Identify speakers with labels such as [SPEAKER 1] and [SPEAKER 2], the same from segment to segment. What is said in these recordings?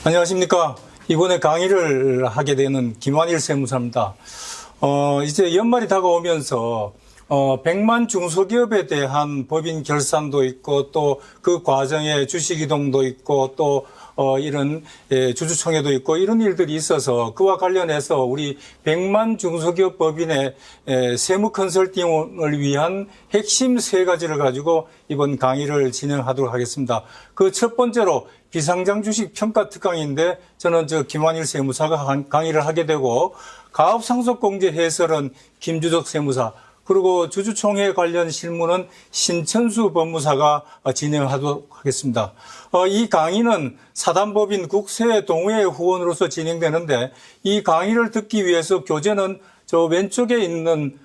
[SPEAKER 1] 안녕하십니까. 이번에 강의를 하게 되는 김환일 세무사입니다. 이제 연말이 다가오면서 100만 중소기업에 대한 법인 결산도 있고 또 그 과정에 주식 이동도 있고 또 이런 주주총회도 있고 이런 일들이 있어서 그와 관련해서 우리 100만 중소기업 법인의 세무 컨설팅을 위한 핵심 세 가지를 가지고 이번 강의를 진행하도록 하겠습니다. 그 첫 번째로 비상장 주식 평가 특강인데 저는 김환일 세무사가 강의를 하게 되고 가업상속공제 해설은 김주석 세무사 그리고 주주총회 관련 실무는 신천수 법무사가 진행하도록 하겠습니다. 이 강의는 사단법인 국세동호회 후원으로서 진행되는데 이 강의를 듣기 위해서 교재는 저 왼쪽에 있는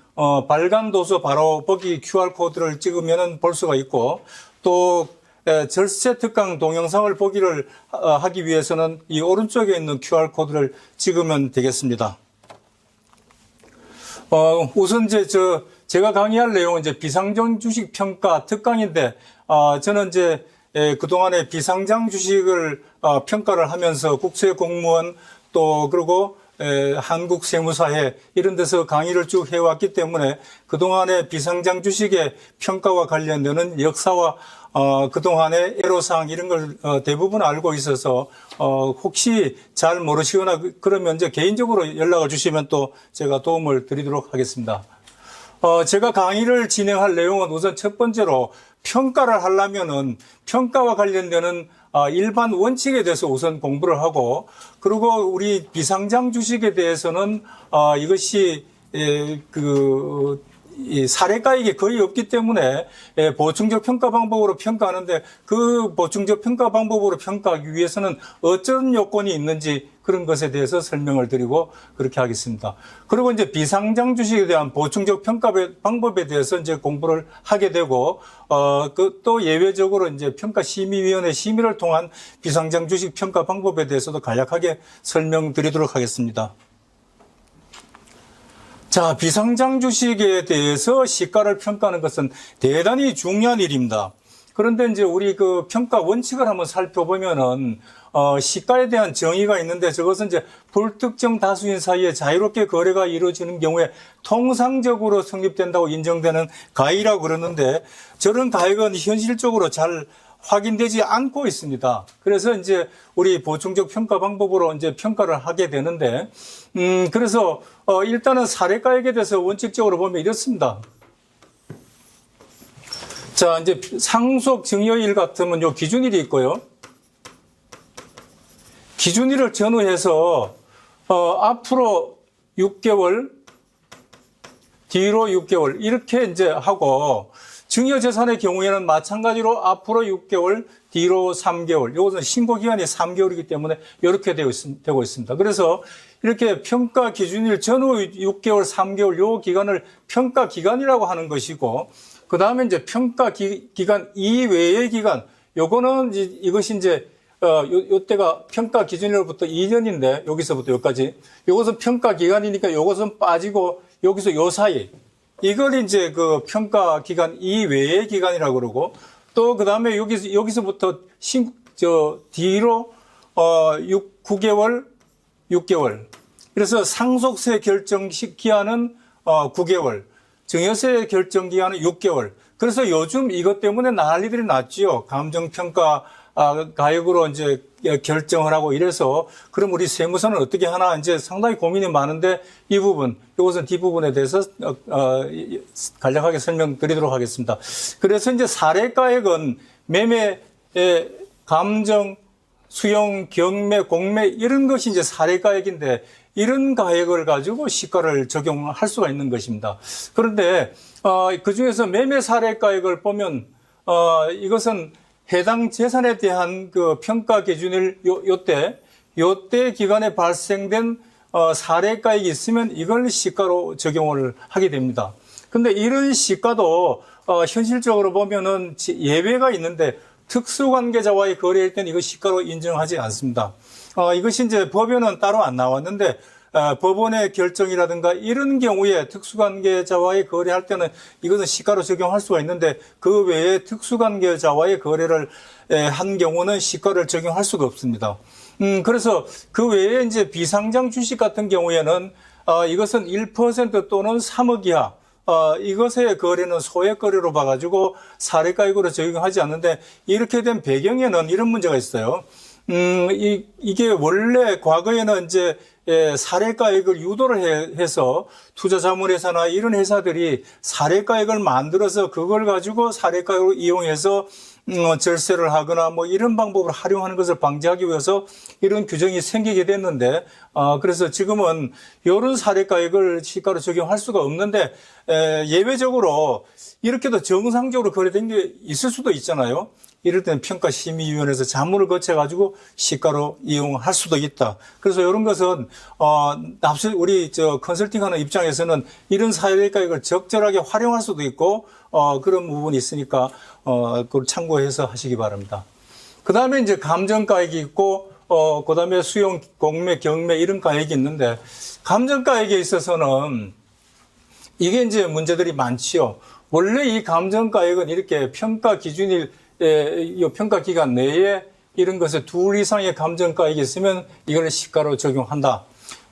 [SPEAKER 1] 발간 도서 바로 보기 QR코드를 찍으면 볼 수가 있고 또 절세 특강 동영상을 보기를 하기 위해서는 이 오른쪽에 있는 QR코드를 찍으면 되겠습니다. 우선 제가 강의할 내용은 비상장 주식 평가 특강인데, 저는 그동안에 비상장 주식을 평가를 하면서 국세공무원 또 그리고 한국세무사회 이런 데서 강의를 쭉 해왔기 때문에 그동안의 비상장 주식의 평가와 관련되는 역사와 그동안의 애로사항 이런 걸 대부분 알고 있어서 혹시 잘 모르시거나 그러면 개인적으로 연락을 주시면 또 제가 도움을 드리도록 하겠습니다. 제가 강의를 진행할 내용은 우선 첫 번째로 평가를 하려면은 평가와 관련되는 일반 원칙에 대해서 우선 공부를 하고 그리고 우리 비상장 주식에 대해서는 이것이 이 사례가액이 거의 없기 때문에 보충적 평가 방법으로 평가하는데 그 보충적 평가 방법으로 평가하기 위해서는 어떤 요건이 있는지 그런 것에 대해서 설명을 드리고 그렇게 하겠습니다. 그리고 비상장 주식에 대한 보충적 평가 방법에 대해서 공부를 하게 되고 또 예외적으로 평가심의위원회 심의를 통한 비상장 주식 평가 방법에 대해서도 간략하게 설명드리도록 하겠습니다. 자, 비상장 주식에 대해서 시가를 평가하는 것은 대단히 중요한 일입니다. 그런데 우리 그 평가 원칙을 한번 살펴보면은, 시가에 대한 정의가 있는데 저것은 불특정 다수인 사이에 자유롭게 거래가 이루어지는 경우에 통상적으로 성립된다고 인정되는 가액이라고 그러는데 저런 가액은 현실적으로 잘 확인되지 않고 있습니다. 그래서 우리 보충적 평가 방법으로 평가를 하게 되는데, 그래서, 일단은 사례가액에 대해서 원칙적으로 보면 이렇습니다. 자, 상속 증여일 같으면 요 기준일이 있고요. 기준일을 전후해서, 앞으로 6개월, 뒤로 6개월, 이렇게 하고, 증여재산의 경우에는 마찬가지로 앞으로 6개월, 뒤로 3개월. 이것은 신고기간이 3개월이기 때문에 이렇게 되고 있습니다. 그래서 이렇게 평가 기준일 전후 6개월, 3개월 요 기간을 평가 기간이라고 하는 것이고, 그 다음에 평가 기간 이외의 기간, 요거는 이것이 요때가 평가 기준일로부터 2년인데, 여기서부터 여기까지. 요것은 평가 기간이니까 요것은 빠지고, 여기서 요 사이. 이걸 그 평가 기간 이외의 기간이라고 그러고 또 그 다음에 여기서부터 뒤로 9개월, 6개월. 그래서 상속세 결정 기한은 9개월, 증여세 결정 기한은 6개월. 그래서 요즘 이것 때문에 난리들이 났지요. 감정평가 가액으로 결정을 하고 이래서 그럼 우리 세무서는 어떻게 하나 상당히 고민이 많은데 이 부분, 이것은 뒷부분에 대해서 간략하게 설명드리도록 하겠습니다. 그래서 사례가액은 매매의 감정, 수용, 경매, 공매 이런 것이 사례가액인데 이런 가액을 가지고 시가를 적용할 수가 있는 것입니다. 그런데 그중에서 매매 사례가액을 보면 이것은 해당 재산에 대한 그 평가 기준일 요때 기간에 발생된 사례가액이 있으면 이걸 시가로 적용을 하게 됩니다. 근데 이런 시가도 현실적으로 보면은 예외가 있는데 특수관계자와의 거래일 때는 이거 시가로 인정하지 않습니다. 이것이 법에는 따로 안 나왔는데 법원의 결정이라든가 이런 경우에 특수관계자와의 거래할 때는 이것은 시가로 적용할 수가 있는데 그 외에 특수관계자와의 거래를 한 경우는 시가를 적용할 수가 없습니다. 그래서 그 외에 이제 비상장 주식 같은 경우에는 이것은 1% 또는 3억 이하 이것의 거래는 소액 거래로 봐가지고 사례가액으로 적용하지 않는데 이렇게 된 배경에는 이런 문제가 있어요. 이게 원래 과거에는 이제 사례가액을 유도를 해서 투자자문회사나 이런 회사들이 사례가액을 만들어서 그걸 가지고 사례가액으로 이용해서 절세를 하거나 뭐 이런 방법을 활용하는 것을 방지하기 위해서 이런 규정이 생기게 됐는데 그래서 지금은 이런 사례가액을 시가로 적용할 수가 없는데 예외적으로 이렇게도 정상적으로 거래된 게 있을 수도 있잖아요. 이럴 때는 평가심의위원회에서 자문을 거쳐가지고 시가로 이용할 수도 있다. 그래서 이런 것은 우리 컨설팅하는 입장에서는 이런 사례가액을 적절하게 활용할 수도 있고 그런 부분이 있으니까 그걸 참고해서 하시기 바랍니다. 그 다음에 이제 감정가액이 있고 그 다음에 수용, 공매, 경매 이런 가액이 있는데 감정가액에 있어서는 이게 이제 문제들이 많지요. 원래 이 감정가액은 이렇게 평가 기준일 이 평가 기간 내에 이런 것에 둘 이상의 감정가액이 있으면 이걸 시가로 적용한다.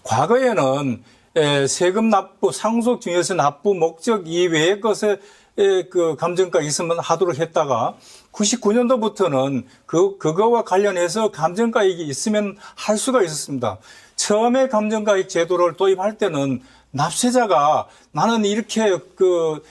[SPEAKER 1] 과거에는 세금 납부, 상속 증여세 납부 목적 이외의 것에 그 감정가액이 있으면 하도록 했다가 99년도부터는 그거와 관련해서 감정가액이 있으면 할 수가 있었습니다. 처음에 감정가액 제도를 도입할 때는 납세자가 나는 이렇게 그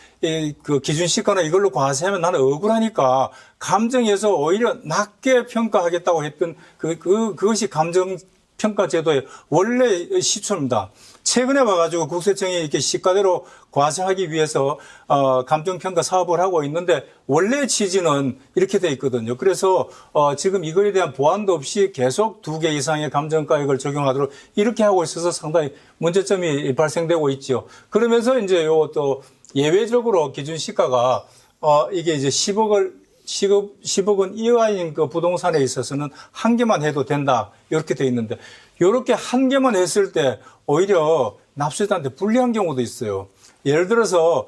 [SPEAKER 1] 기준시가나 이걸로 과세하면 나는 억울하니까 감정에서 오히려 낮게 평가하겠다고 했던 그것이 감정평가제도의 원래 시초입니다. 최근에 와가지고 국세청이 이렇게 시가대로 과세하기 위해서 감정평가 사업을 하고 있는데 원래 취지는 이렇게 돼 있거든요. 그래서 지금 이거에 대한 보완도 없이 계속 2개 이상의 감정가액을 적용하도록 이렇게 하고 있어서 상당히 문제점이 발생되고 있죠. 그러면서 이제 요 또 예외적으로 기준시가가 이게 이제 10억 원 이하인 그 부동산에 있어서는 한 개만 해도 된다. 이렇게 돼 있는데 이렇게 한 개만 했을 때 오히려 납세자한테 불리한 경우도 있어요. 예를 들어서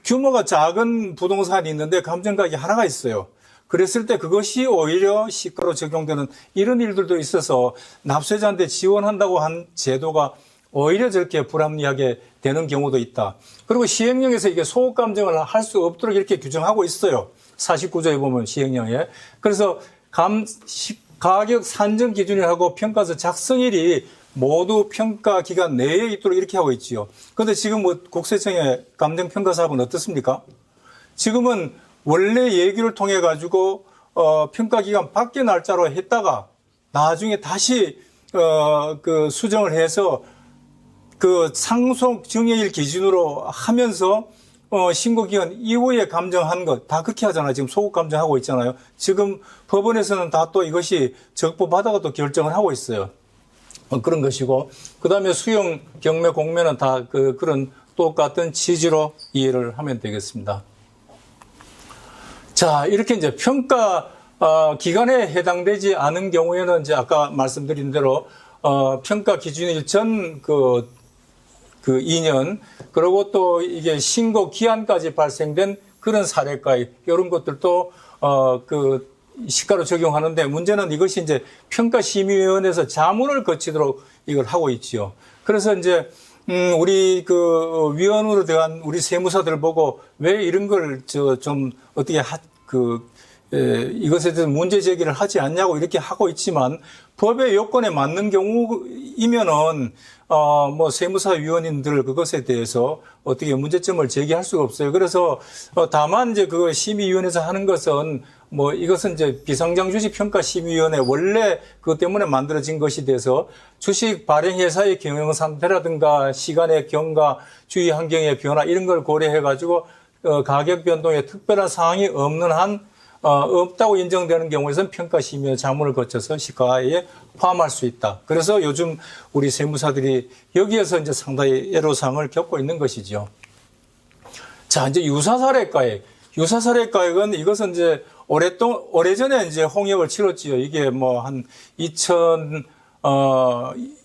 [SPEAKER 1] 규모가 작은 부동산이 있는데 감정가액이 하나가 있어요. 그랬을 때 그것이 오히려 시가로 적용되는 이런 일들도 있어서 납세자한테 지원한다고 한 제도가 오히려 저렇게 불합리하게 되는 경우도 있다. 그리고 시행령에서 이게 소급 감정을 할 수 없도록 이렇게 규정하고 있어요. 49조에 보면 시행령에. 그래서 가격 산정 기준이라고 평가서 작성일이 모두 평가 기간 내에 있도록 이렇게 하고 있지요. 그런데 지금 뭐 국세청의 감정평가 사업은 어떻습니까? 지금은 원래 얘기를 통해 가지고 평가 기간 밖의 날짜로 했다가 나중에 다시 그 수정을 해서 그 상속 증여일 기준으로 하면서 신고 기간 이후에 감정한 것 다 그렇게 하잖아요. 지금 소급 감정하고 있잖아요. 지금 법원에서는 다 또 이것이 적법하다고 또 결정을 하고 있어요. 그런 것이고 그다음에 수용, 경매, 공매는 다 그런 똑같은 취지로 이해를 하면 되겠습니다. 자, 이렇게 이제 평가 기간에 해당되지 않은 경우에는 이제 아까 말씀드린 대로 평가 기준일 전 그 2년, 그리고 또 이게 신고 기한까지 발생된 그런 사례가액, 이런 것들도, 시가로 적용하는데 문제는 이것이 이제 평가심의위원회에서 자문을 거치도록 이걸 하고 있지요. 그래서 이제, 우리 위원으로 대한 우리 세무사들 보고 왜 이런 걸 좀 어떻게 이것에 대해서 문제 제기를 하지 않냐고 이렇게 하고 있지만 법의 요건에 맞는 경우이면은 뭐 세무사 위원님들 그것에 대해서 어떻게 문제점을 제기할 수가 없어요. 그래서 다만 이제 그 심의위원회에서 하는 것은 뭐 이것은 이제 비상장 주식 평가 심의위원회 원래 그것 때문에 만들어진 것이 돼서 주식 발행 회사의 경영 상태라든가 시간의 경과, 주의 환경의 변화 이런 걸 고려해 가지고 가격 변동에 특별한 사항이 없는 한 없다고 인정되는 경우에서는 평가심의 자문을 거쳐서 시가에 포함할 수 있다. 그래서 요즘 우리 세무사들이 여기에서 이제 상당히 애로사항을 겪고 있는 것이죠. 자, 이제 유사사례가액. 유사사례가액은 이것은 이제 오래전에 이제 홍역을 치렀지요. 이게 뭐 한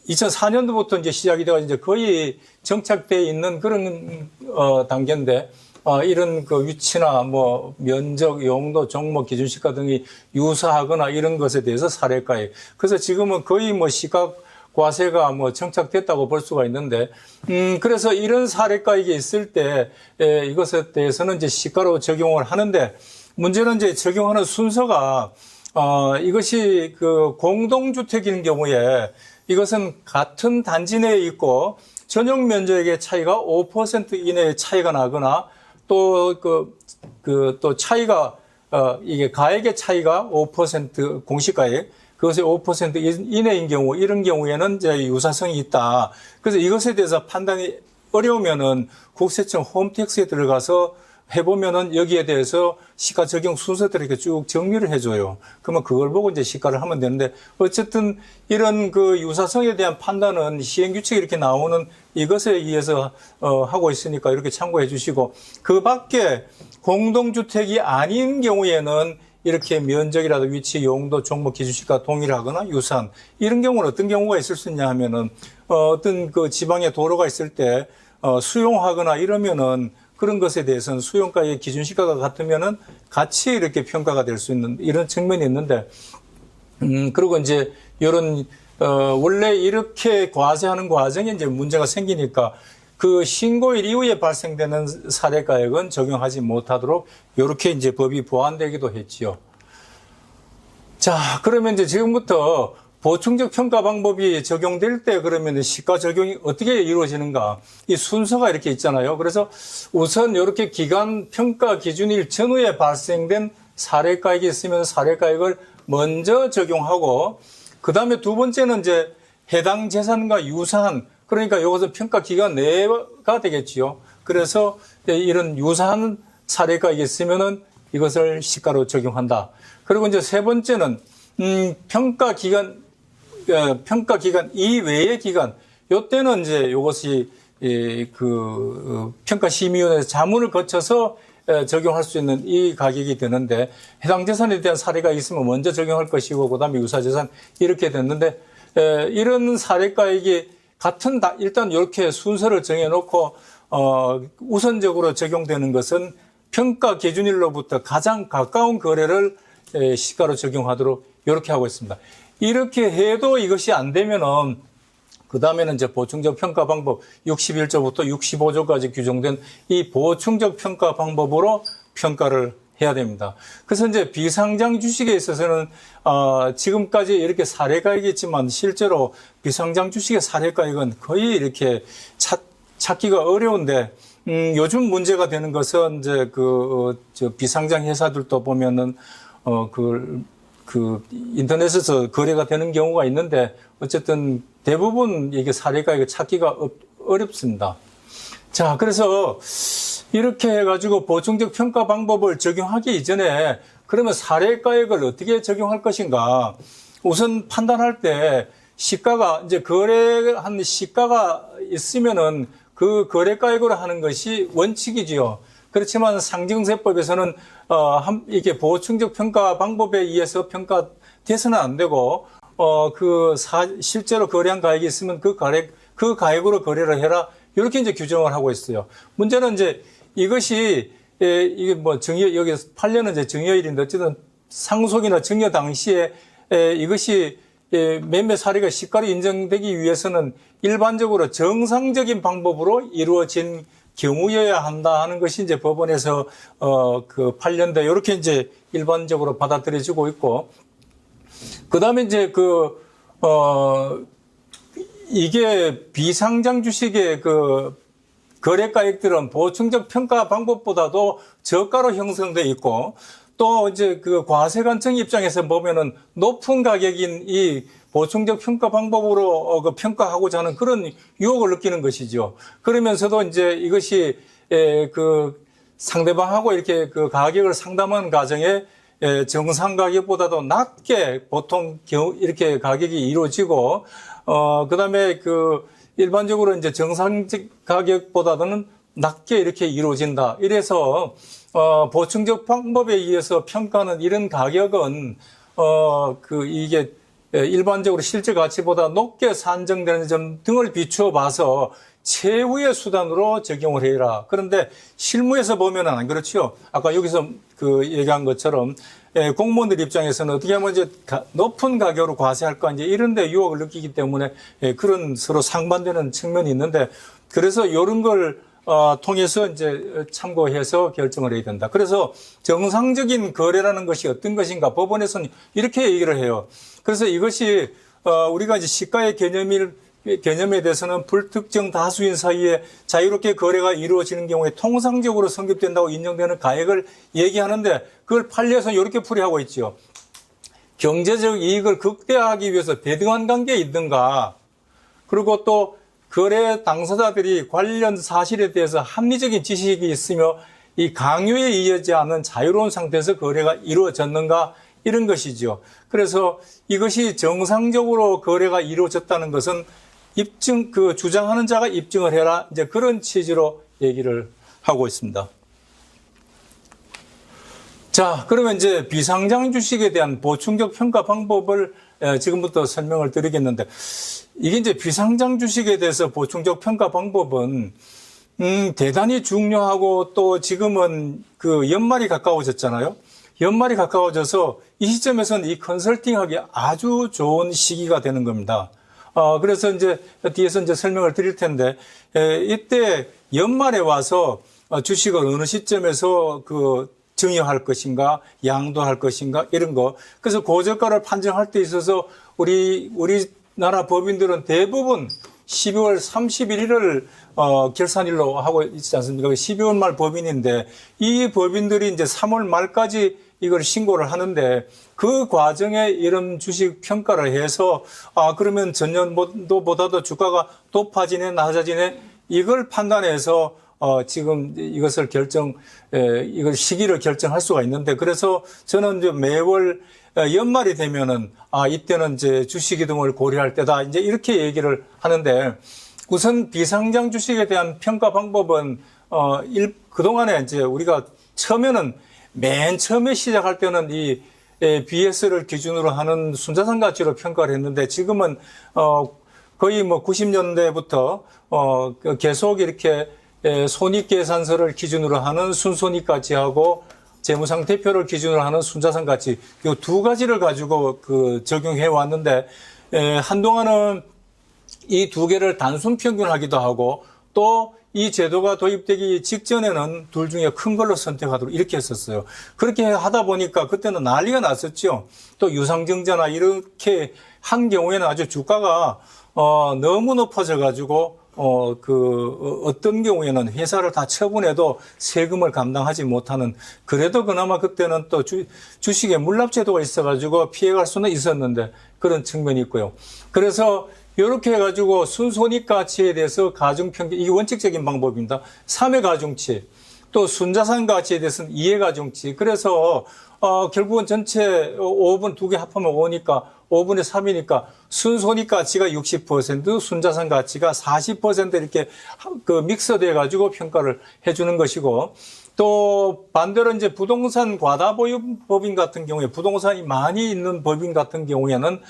[SPEAKER 1] 2004년도부터 이제 시작이 되어 이제 거의 정착되어 있는 그런 단계인데 이런 그 위치나 뭐 면적, 용도, 종목, 기준시가 등이 유사하거나 이런 것에 대해서 사례가액. 그래서 지금은 거의 뭐 시가 과세가 뭐 정착됐다고 볼 수가 있는데, 그래서 이런 사례가액이 있을 때 이것에 대해서는 이제 시가로 적용을 하는데 문제는 이제 적용하는 순서가 이것이 그 공동주택인 경우에 이것은 같은 단지 내에 있고 전용 면적의 차이가 5% 이내의 차이가 나거나 또 또 차이가 이게 가액의 차이가 5% 공시가액 그것이 5% 이내인 경우 이런 경우에는 이제 유사성이 있다. 그래서 이것에 대해서 판단이 어려우면은 국세청 홈택스에 들어가서 해보면은 여기에 대해서 시가 적용 순서들을 이렇게 쭉 정리를 해줘요. 그러면 그걸 보고 이제 시가를 하면 되는데 어쨌든 이런 그 유사성에 대한 판단은 시행규칙이 이렇게 나오는 이것에 의해서 하고 있으니까 이렇게 참고해 주시고 그 밖에 공동주택이 아닌 경우에는 이렇게 면적이라도 위치, 용도, 종목, 기준시가 동일하거나 유사한 이런 경우는 어떤 경우가 있을 수 있냐 하면은 어떤 그 지방에 도로가 있을 때 수용하거나 이러면은 그런 것에 대해서는 수용가의 기준시가가 같으면은 같이 이렇게 평가가 될 수 있는 이런 측면이 있는데, 그리고 이제 이런, 원래 이렇게 과세하는 과정에 이제 문제가 생기니까 그 신고일 이후에 발생되는 사례가액은 적용하지 못하도록 이렇게 이제 법이 보완되기도 했지요. 자, 그러면 이제 지금부터 보충적 평가 방법이 적용될 때 그러면 시가 적용이 어떻게 이루어지는가? 이 순서가 이렇게 있잖아요. 그래서 우선 이렇게 기간 평가 기준일 전후에 발생된 사례가액이 있으면 사례가액을 먼저 적용하고 그 다음에 두 번째는 이제 해당 재산과 유사한 그러니까 이것은 평가 기간 내가 되겠지요. 그래서 이런 유사한 사례가액이 있으면은 이것을 시가로 적용한다. 그리고 이제 세 번째는 평가 기간 이외의 기간, 요때는 이제 이것이 평가심의위원회에서 자문을 거쳐서 적용할 수 있는 이 가격이 되는데 해당 재산에 대한 사례가 있으면 먼저 적용할 것이고 그다음에 유사 재산 이렇게 됐는데 이런 사례가액이 일단 이렇게 순서를 정해놓고 우선적으로 적용되는 것은 평가 기준일로부터 가장 가까운 거래를 시가로 적용하도록 이렇게 하고 있습니다. 이렇게 해도 이것이 안 되면은 그 다음에는 이제 보충적 평가 방법 61조부터 65조까지 규정된 이 보충적 평가 방법으로 평가를 해야 됩니다. 그래서 이제 비상장 주식에 있어서는 지금까지 이렇게 사례가액이 있지만 실제로 비상장 주식의 사례가액은 거의 이렇게 찾기가 어려운데 요즘 문제가 되는 것은 이제 저 비상장 회사들도 보면은 인터넷에서 거래가 되는 경우가 있는데 어쨌든 대부분 이게 사례가액을 찾기가 어렵습니다. 자, 그래서 이렇게 해가지고 보충적 평가 방법을 적용하기 이전에 그러면 사례가액을 어떻게 적용할 것인가? 우선 판단할 때 시가가 이제 거래한 시가가 있으면은 그 거래가액으로 하는 것이 원칙이지요. 그렇지만 상증세법에서는 이게 보충적 평가 방법에 의해서 평가돼서는 안 되고 실제로 거래한 가액이 있으면 그 가액으로 거래를 해라 이렇게 이제 규정을 하고 있어요. 문제는 이제 이것이 이게 뭐 여기 판례는 이제 증여일인데 어쨌든 상속이나 증여 당시에 이것이 매매 사례가 시가로 인정되기 위해서는 일반적으로 정상적인 방법으로 이루어진 경우여야 한다 하는 것이 이제 법원에서 그 판례인데 이렇게 이제 일반적으로 받아들여지고 있고 그다음에 이제 이게 비상장 주식의 거래가액들은 보충적 평가 방법보다도 저가로 형성돼 있고 또 이제 과세관청 입장에서 보면은 높은 가격인 이 보충적 평가 방법으로 평가하고자 하는 그런 유혹을 느끼는 것이죠. 그러면서도 이제 이것이 상대방하고 이렇게 가격을 상담하는 과정에 정상 가격보다도 낮게 보통 이렇게 가격이 이루어지고 그다음에 일반적으로 이제 정상적 가격보다는 낮게 이렇게 이루어진다. 이래서 보충적 방법에 의해서 평가하는 이런 가격은 이게 일반적으로 실제 가치보다 높게 산정되는 점 등을 비추어 봐서 최후의 수단으로 적용을 해라. 그런데 실무에서 보면은 안 그렇죠. 아까 여기서 그 얘기한 것처럼 공무원들 입장에서는 어떻게 하면 이제 높은 가격으로 과세할 거 이제 이런 데 유혹을 느끼기 때문에 그런 서로 상반되는 측면이 있는데 그래서 이런 걸 통해서 이제 참고해서 결정을 해야 된다. 그래서 정상적인 거래라는 것이 어떤 것인가 법원에서는 이렇게 얘기를 해요. 그래서 이것이 우리가 이제 시가의 개념에 대해서는 불특정 다수인 사이에 자유롭게 거래가 이루어지는 경우에 통상적으로 성립된다고 인정되는 가액을 얘기하는데 그걸 판례에서는 이렇게 풀이하고 있죠. 경제적 이익을 극대화하기 위해서 배등한 관계에 있는가. 그리고 또 거래 당사자들이 관련 사실에 대해서 합리적인 지식이 있으며 이 강요에 의하지 않은 자유로운 상태에서 거래가 이루어졌는가 이런 것이죠. 그래서 이것이 정상적으로 거래가 이루어졌다는 것은 주장하는 자가 입증을 해라. 이제 그런 취지로 얘기를 하고 있습니다. 자, 그러면 이제 비상장 주식에 대한 보충적 평가 방법을 지금부터 설명을 드리겠는데, 이게 이제 비상장 주식에 대해서 보충적 평가 방법은, 대단히 중요하고 또 지금은 그 연말이 가까워졌잖아요. 연말이 가까워져서 이 시점에서는 이 컨설팅하기 아주 좋은 시기가 되는 겁니다. 그래서 이제 뒤에서 이제 설명을 드릴 텐데, 이때 연말에 와서 주식을 어느 시점에서 증여할 것인가, 양도할 것인가, 이런 거. 그래서 고저가를 판정할 때 있어서 우리나라 법인들은 대부분 12월 31일을 결산일로 하고 있지 않습니까? 12월 말 법인인데 이 법인들이 이제 3월 말까지 이걸 신고를 하는데 그 과정에 이런 주식 평가를 해서 그러면 전년도보다도 주가가 높아지네, 낮아지네 이걸 판단해서 지금 이것을 이걸 시기를 결정할 수가 있는데 그래서 저는 이제 매월 연말이 되면은 이때는 이제 주식 이동을 고려할 때다 이제 이렇게 얘기를 하는데 우선 비상장 주식에 대한 평가 방법은 그동안에 이제 우리가 맨 처음에 시작할 때는 이 BS를 기준으로 하는 순자산 가치로 평가를 했는데 지금은 거의 90년대부터 계속 이렇게 손익계산서를 기준으로 하는 순손익가치하고 재무상태표를 기준으로 하는 순자산가치 이 두 가지를 가지고 적용해 왔는데 한동안은 이 두 개를 단순 평균하기도 하고 또 이 제도가 도입되기 직전에는 둘 중에 큰 걸로 선택하도록 이렇게 했었어요. 그렇게 하다 보니까 그때는 난리가 났었죠. 또 유상증자나 이렇게 한 경우에는 아주 주가가 너무 높아져 가지고 어떤 경우에는 회사를 다 처분해도 세금을 감당하지 못하는 그래도 그나마 그때는 또 주식에 물납제도가 있어가지고 피해갈 수는 있었는데 그런 측면이 있고요. 그래서 이렇게 해가지고 순손익가치에 대해서 가중평균 이게 원칙적인 방법입니다. 3회 가중치 또 순자산 가치에 대해서는 2회 가중치 그래서 결국은 전체 5분 두 개 합하면 5니까 5분의 3이니까 순손익 가치가 60%, 순자산 가치가 40% 이렇게 믹서돼 가지고 평가를 해주는 것이고 또 반대로 이제 부동산 과다보유 법인 같은 경우에 부동산이 많이 있는 법인 같은 경우에는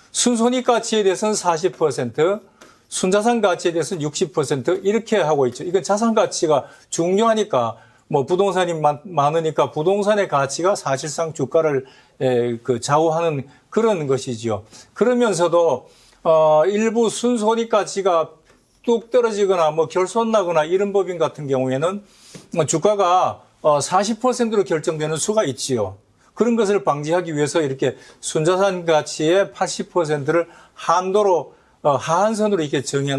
[SPEAKER 1] 순손익 가치에 대해서는 40%, 순자산 가치에 대해서는 60% 이렇게 하고 있죠. 이건 자산 가치가 중요하니까 부동산이 많으니까 부동산의 가치가 사실상 주가를 좌우하는 그런 것이지요. 그러면서도 일부 순손익 가치가 뚝 떨어지거나 결손나거나 이런 법인 같은 경우에는 주가가 40%로 결정되는 수가 있지요. 그런 것을 방지하기 위해서 이렇게 순자산 가치의 80%를 한도로 하한선으로 이렇게 정해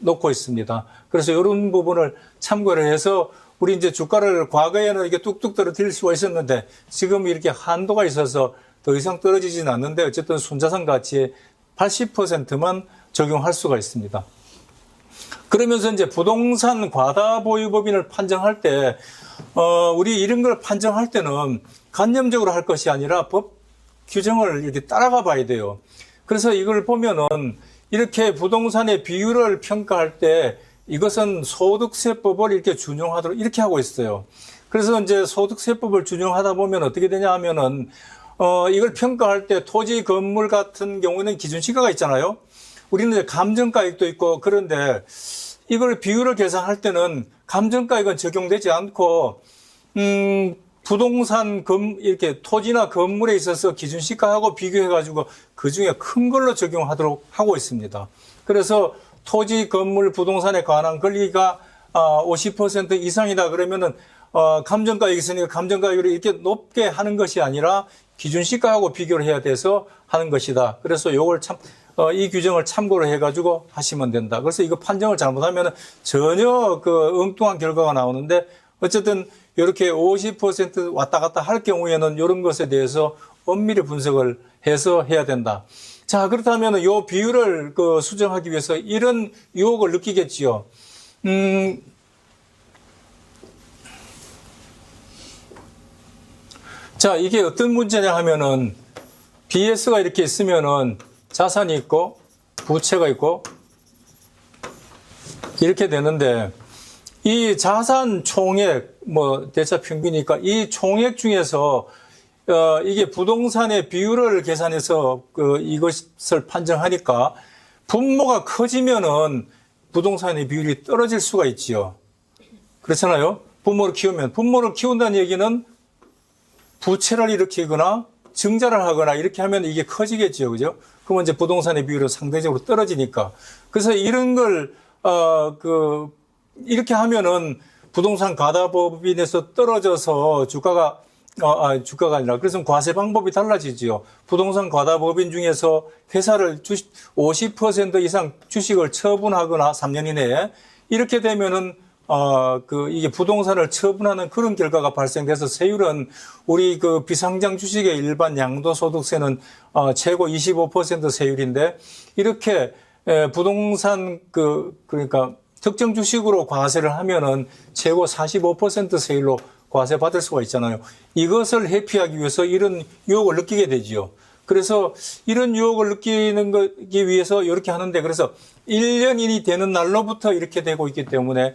[SPEAKER 1] 놓고 있습니다. 그래서 이런 부분을 참고를 해서 우리 이제 주가를 과거에는 이렇게 뚝뚝 떨어뜨릴 수가 있었는데 지금 이렇게 한도가 있어서 더 이상 떨어지지는 않는데 어쨌든 순자산 가치의 80%만 적용할 수가 있습니다. 그러면서 이제 부동산 과다보유법인을 판정할 때, 우리 이런 걸 판정할 때는 관념적으로 할 것이 아니라 법 규정을 이렇게 따라가 봐야 돼요. 그래서 이걸 보면은 이렇게 부동산의 비율을 평가할 때 이것은 소득세법을 이렇게 준용하도록 이렇게 하고 있어요. 그래서 이제 소득세법을 준용하다 보면 어떻게 되냐 하면은, 이걸 평가할 때 토지 건물 같은 경우는 기준시가가 있잖아요. 우리는 이제 감정가액도 있고 그런데 이걸 비율을 계산할 때는 감정가액은 적용되지 않고, 부동산 이렇게 토지나 건물에 있어서 기준시가하고 비교해가지고 그 중에 큰 걸로 적용하도록 하고 있습니다. 그래서 토지, 건물, 부동산에 관한 권리가 50% 이상이다 그러면은 감정가액이 있으니까 감정가액을 이렇게 높게 하는 것이 아니라 기준시가하고 비교를 해야 돼서 하는 것이다. 그래서 요걸 이 규정을 참고로 해가지고 하시면 된다. 그래서 이거 판정을 잘못하면 전혀 그 엉뚱한 결과가 나오는데 어쨌든 이렇게 50% 왔다 갔다 할 경우에는 이런 것에 대해서 엄밀히 분석을 해서 해야 된다. 자, 그렇다면 요 비율을 수정하기 위해서 이런 유혹을 느끼겠지요. 자, 이게 어떤 문제냐 하면은 BS가 이렇게 있으면은 자산이 있고 부채가 있고 이렇게 되는데 이 자산 총액 대차 평균이니까 이 총액 중에서 이게 부동산의 비율을 계산해서 이것을 판정하니까 분모가 커지면은 부동산의 비율이 떨어질 수가 있지요. 그렇잖아요. 분모를 키운다는 얘기는 부채를 일으키거나 증자를 하거나 이렇게 하면 이게 커지겠죠. 그죠? 그러면 이제 부동산의 비율은 상대적으로 떨어지니까. 그래서 이런 걸, 이렇게 하면은 부동산 가다법인에서 떨어져서 주가가 아니라, 그래서 과세 방법이 달라지지요. 부동산 가다법인 중에서 회사를 50% 이상 주식을 처분하거나 3년 이내에 이렇게 되면은 이게 부동산을 처분하는 그런 결과가 발생돼서 세율은 우리 비상장 주식의 일반 양도소득세는 최고 25% 세율인데 이렇게 부동산 그러니까 특정 주식으로 과세를 하면은 최고 45% 세율로 과세 받을 수가 있잖아요. 이것을 회피하기 위해서 이런 유혹을 느끼게 되지요. 그래서 이런 유혹을 느끼기 위해서 이렇게 하는데 그래서 1년인이 되는 날로부터 이렇게 되고 있기 때문에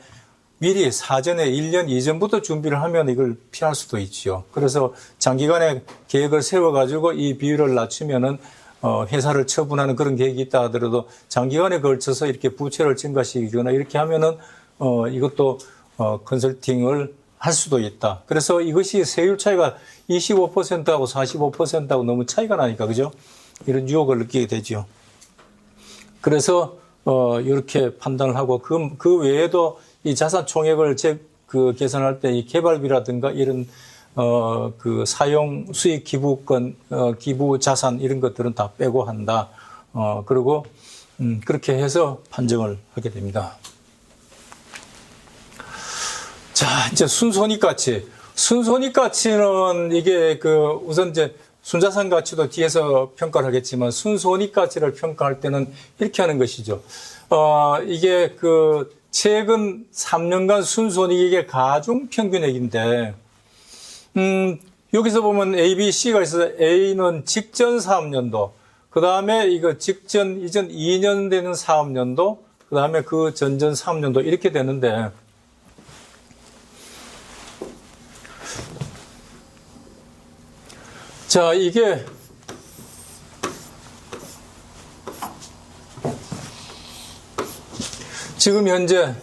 [SPEAKER 1] 미리 사전에 1년 이전부터 준비를 하면 이걸 피할 수도 있지요. 그래서 장기간의 계획을 세워가지고 이 비율을 낮추면은 회사를 처분하는 그런 계획이 있다 하더라도 장기간에 걸쳐서 이렇게 부채를 증가시키거나 이렇게 하면은 이것도 컨설팅을 할 수도 있다. 그래서 이것이 세율 차이가 25%하고 45%하고 너무 차이가 나니까 그죠? 이런 유혹을 느끼게 되죠. 그래서 이렇게 판단을 하고 그 외에도 이 자산 총액을 계산할 때 이 개발비라든가 이런 사용 수익 기부권, 기부 자산 이런 것들은 다 빼고 한다. 그리고 그렇게 해서 판정을 하게 됩니다. 자, 이제 순손익가치. 순손익가치는 이게 우선 이제 순자산 가치도 뒤에서 평가를 하겠지만 순손익가치를 평가할 때는 이렇게 하는 것이죠. 이게 최근 3년간 순손익의 가중평균액인데, 여기서 보면 A, B, C가 있어서 A는 직전 사업년도, 그 다음에 이전 2년 되는 사업년도, 그 다음에 그 전전 사업년도 이렇게 되는데, 자, 이게 지금 현재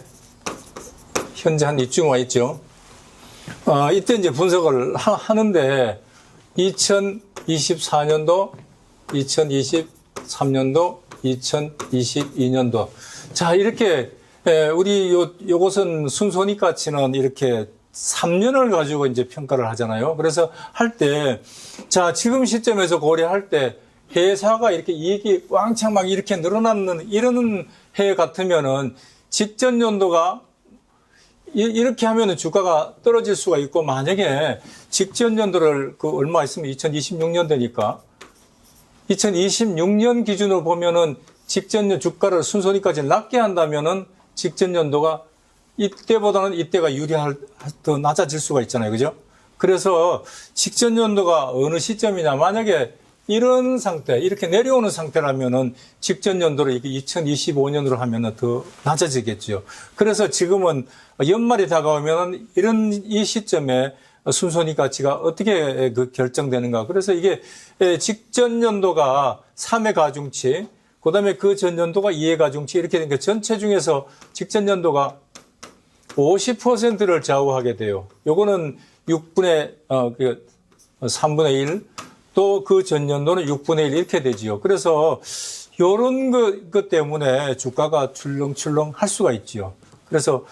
[SPEAKER 1] 한 이쯤 와 있죠. 이때 이제 분석을 하는데 2024년도, 2023년도, 2022년도. 자, 이렇게 요것은 순손익가치는 이렇게 3년을 가지고 이제 평가를 하잖아요. 그래서 할 때, 자, 지금 시점에서 고려할 때 회사가 이렇게 이익이 왕창 막 이렇게 늘어나는 이런 해 같으면은 직전 연도가 이렇게 하면은 주가가 떨어질 수가 있고 만약에 직전 연도를 얼마 있으면 2026년도니까 2026년 기준으로 보면은 직전 년 주가를 순손익까지 낮게 한다면은 직전 연도가 이때보다는 이때가 더 낮아질 수가 있잖아요. 그죠? 그래서 직전 연도가 어느 시점이냐. 만약에 이런 상태, 이렇게 내려오는 상태라면은 직전 연도를 2025년으로 하면은 더 낮아지겠죠. 그래서 지금은 연말이 다가오면은 이 시점에 순손익 가치가 어떻게 결정되는가. 그래서 이게 직전 연도가 3회 가중치, 그다음에 그 전년도가 2회 가중치 이렇게 되니까 전체 중에서 직전 연도가 50%를 좌우하게 돼요. 요거는 6분의 3분의 1, 또 그 전년도는 6분의 1 이렇게 되지요. 그래서 요런 것 때문에 주가가 출렁출렁 할 수가 있지요. 그래서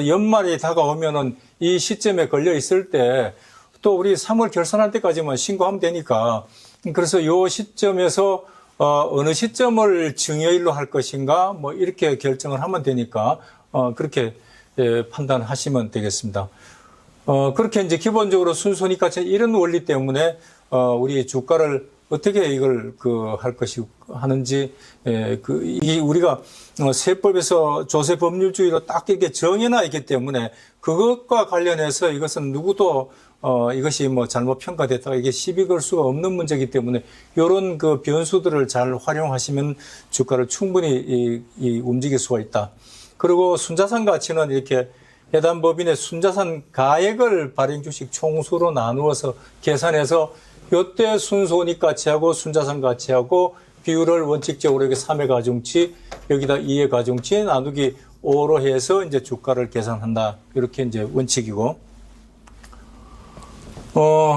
[SPEAKER 1] 연말이 다가오면은 이 시점에 걸려 있을 때 또 우리 3월 결산할 때까지만 신고하면 되니까, 그래서 요 시점에서 어느 시점을 증여일로 할 것인가 뭐 이렇게 결정을 하면 되니까 그렇게 판단하시면 되겠습니다. 그렇게 이제 기본적으로 순손익가치 이런 원리 때문에 우리 주가를 어떻게 이걸 할 것이 하는지, 이 우리가 세법에서 조세 법률주의로 딱 이렇게 정해놔 있기 때문에 그것과 관련해서 이것은 누구도 이것이 뭐 잘못 평가됐다가 이게 시비 걸 수가 없는 문제이기 때문에 이런 그 변수들을 잘 활용하시면 주가를 충분히 움직일 수가 있다. 그리고 순자산 가치는 이렇게 해당 법인의 순자산 가액을 발행 주식 총수로 나누어서 계산해서 요때 순손익 가치하고 순자산 가치하고 비율을 원칙적으로 이렇게 3회 가중치, 여기다 2회 가중치 나누기 5로 해서 이제 주가를 계산한다. 이렇게 이제 원칙이고.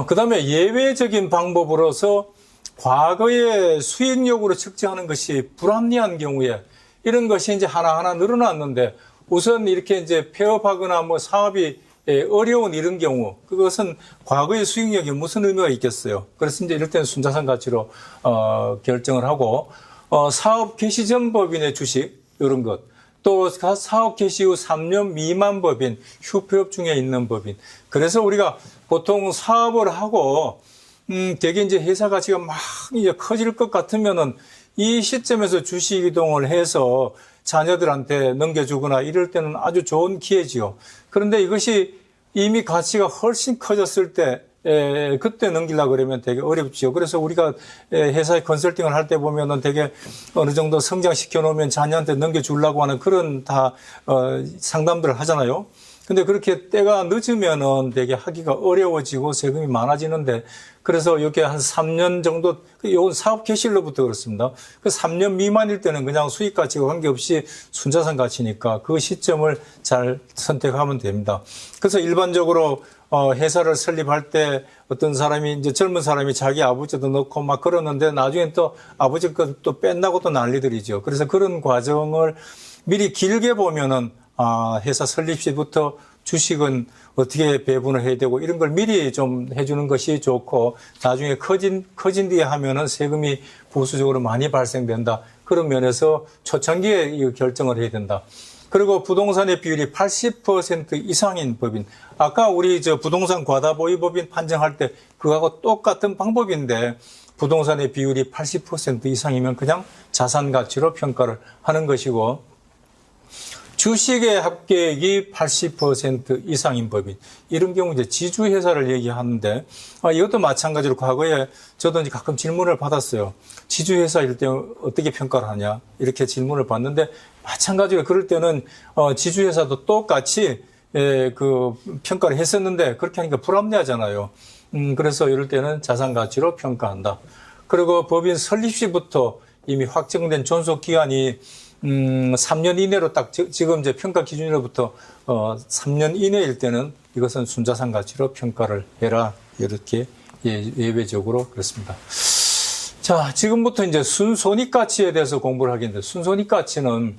[SPEAKER 1] 그 다음에 예외적인 방법으로서 과거의 수익력으로 측정하는 것이 불합리한 경우에 이런 것이 이제 하나하나 늘어났는데 우선 이렇게 이제 폐업하거나 뭐 사업이 어려운 이런 경우, 그것은 과거의 수익력이 무슨 의미가 있겠어요. 그래서 이제 이럴 때는 순자산 가치로 결정을 하고, 사업 개시 전 법인의 주식 이런 것, 또 사업 개시 후 3년 미만 법인, 휴폐업 중에 있는 법인. 그래서 우리가 보통 사업을 하고 되게 이제 회사 가치가 막 이제 커질 것 같으면은 이 시점에서 주식 이동을 해서 자녀들한테 넘겨주거나 이럴 때는 아주 좋은 기회지요. 그런데 이것이 이미 가치가 훨씬 커졌을 때 그때 넘기려고 그러면 되게 어렵지요. 그래서 우리가 회사에 컨설팅을 할 때 보면은 되게 어느 정도 성장시켜 놓으면 자녀한테 넘겨주려고 하는 그런 다 상담들을 하잖아요. 근데 그렇게 때가 늦으면은 되게 하기가 어려워지고 세금이 많아지는데, 그래서 이렇게 한 3년 정도, 이건 사업 개시일로부터 그렇습니다. 그 3년 미만일 때는 그냥 수익 가치와 관계없이 순자산 가치니까 그 시점을 잘 선택하면 됩니다. 그래서 일반적으로 회사를 설립할 때 어떤 사람이 이제 젊은 사람이 자기 아버지도 넣고 막 그러는데 나중에 또 아버지 것도 뺀다고 또 난리들이죠. 그래서 그런 과정을 미리 길게 보면은 회사 설립 시부터 주식은 어떻게 배분을 해야 되고 이런 걸 미리 좀 해주는 것이 좋고, 나중에 커진 뒤에 하면은 세금이 보수적으로 많이 발생된다. 그런 면에서 초창기에 이 결정을 해야 된다. 그리고 부동산의 비율이 80% 이상인 법인. 아까 우리 부동산 과다보유 법인 판정할 때 그거하고 똑같은 방법인데, 부동산의 비율이 80% 이상이면 그냥 자산 가치로 평가를 하는 것이고, 주식의 합계액이 80% 이상인 법인. 이런 경우 이제 지주회사를 얘기하는데, 이것도 마찬가지로 과거에 저도 이제 가끔 질문을 받았어요. 지주회사일 때 어떻게 평가를 하냐? 이렇게 질문을 받는데, 마찬가지로 그럴 때는, 지주회사도 똑같이, 평가를 했었는데, 그렇게 하니까 불합리하잖아요. 그래서 이럴 때는 자산 가치로 평가한다. 그리고 법인 설립 시부터 이미 확정된 존속 기간이 3년 이내로 딱 지금 이제 평가 기준으로부터 3년 이내일 때는 이것은 순자산 가치로 평가를 해라. 이렇게 예외적으로 그렇습니다. 자, 지금부터 이제 순손익 가치에 대해서 공부를 하겠는데, 순손익 가치는